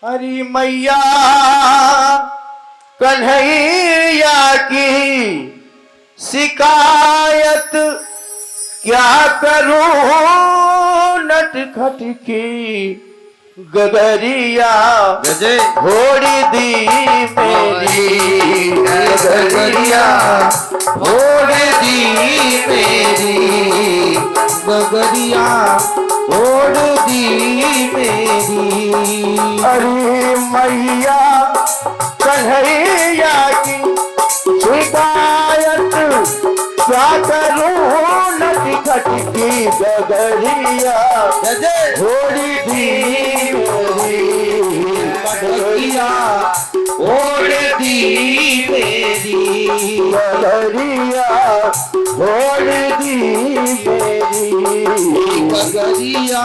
हरी मैया कन्हैया की शिकायत क्या करूं नटखट की गगरिया घोड़ी दी मेरी गगरिया घोड़ी दी मेरी गगरिया ओढ़ दी मेरी। अरे मैया कन्हैया की शिकायत क्या करूं नटखट की गगरिया घोड़ी दी मेरी गगरिया ओढ़ दी मेरी गगरिया ओढ़ दी मेरी गगरिया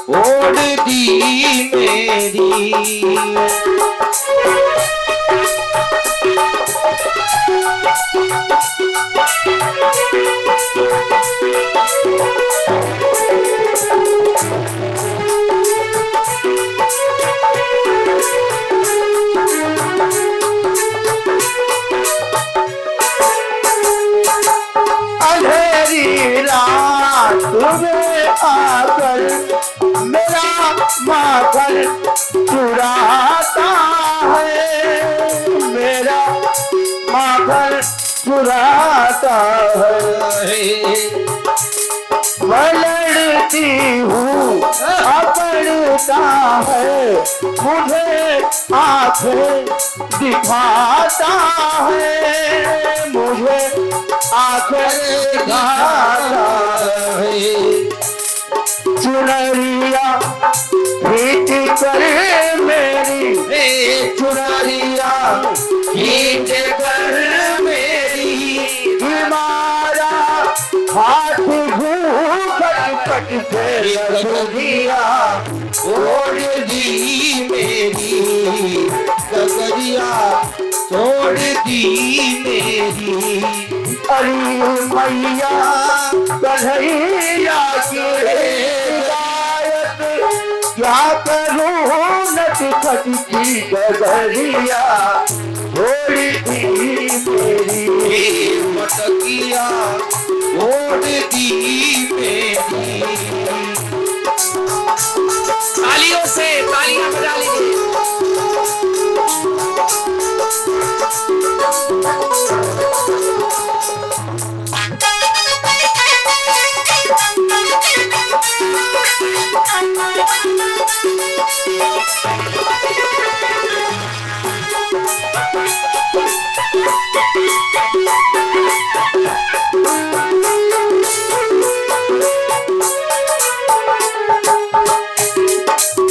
ओढ़ दी मेरी। अंधेरी रात में आकर मेरा माखन चुराता है मेरा माखन चुराता है। मैं लड़ती हूँ पकड़ता है मुझे आंखें दिखाता है मुझे आंखें दिखाता है। चुनरिया खींच कर मेरी चुनरिया खींच कर मेरी हमारा हाथ घूट से रखिया ओढ़ दी मेरी गगरिया छोड़ दी मेरी। अरे मैया कन्हैया की शिकायत क्या करूं नटखट की गगरिया छोड़ दी मेरी मटकिया छोड़ दी मेरी। तालियों से तालियां बजा लीजिए।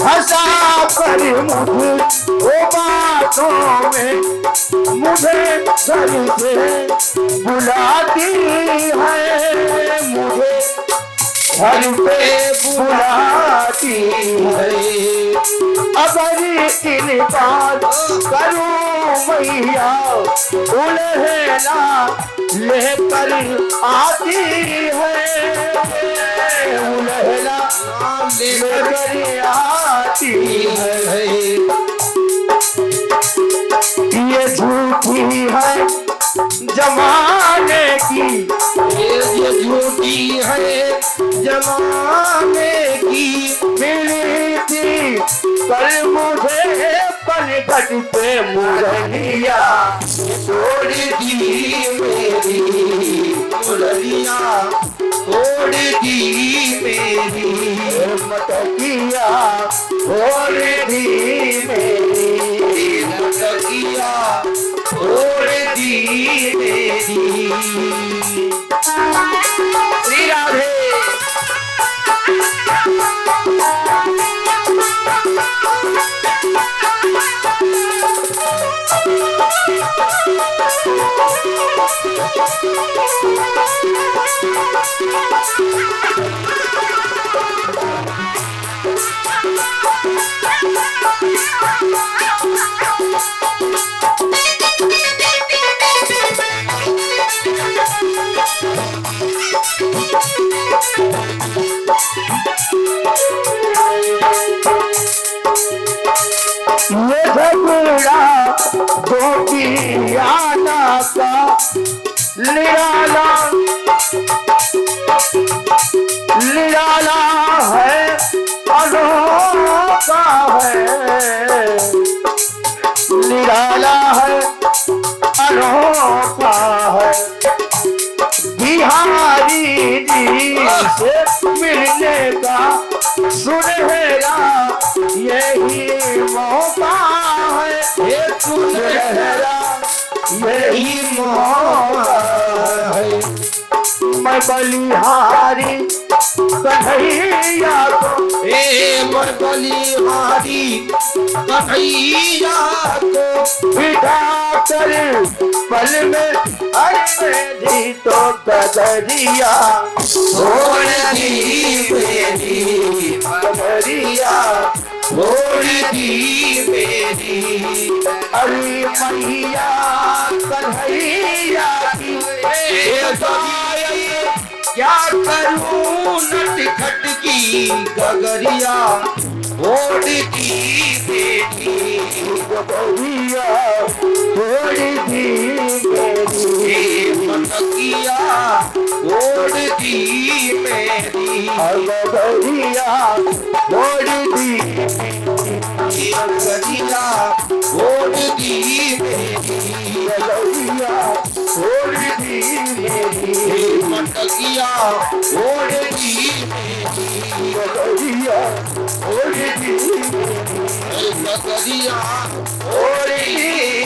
हंसा कर मुझे वो बातों में मुझे घर से बुलाती है मुझे घर पे बुलाती है। अगर इनकार करूं मैया उल्हेला लेकर आती है उल्हेला लेकर आती है। ये झूठी है जमाने की ये झूठी है जमाने की मिली थी पर मुझे पलकट पे मुरलिया छोड़ दी मेरी मुरलिया छोड़ दी मेरी मटकिया छोड़ दी मेरी मटकिया छोड़ दी मेरी। श्री राधे। झगड़ा गोपियाना का निराला निराला है अनोखा है निराला है अनोखा है बिहारी जी से मिलने का सुनहरा यही मौका है ये सुनहरा यही मौका है मैं बलिहारी कन्हैया को मैं बलिहारी कन्हैया को बिठा कर पल में अरे तो कदरिया छोड़ दी मेरी कदरिया छोड़ दी मेरी अरे मैया कन्हैया की क्या करूं नटखट की गगरिया छोड़ दी बेटी गगरिया छोड़ दी मेरी मनकिया छोड़ दी मेरी गगरिया छोड़ दी गगरिया छोड़ दी मेरी गगरिया छोड़ दी मेरी मनकिया छोड़ दी मेरी गगरिया छोड़ दी गगरिया छोड़ दी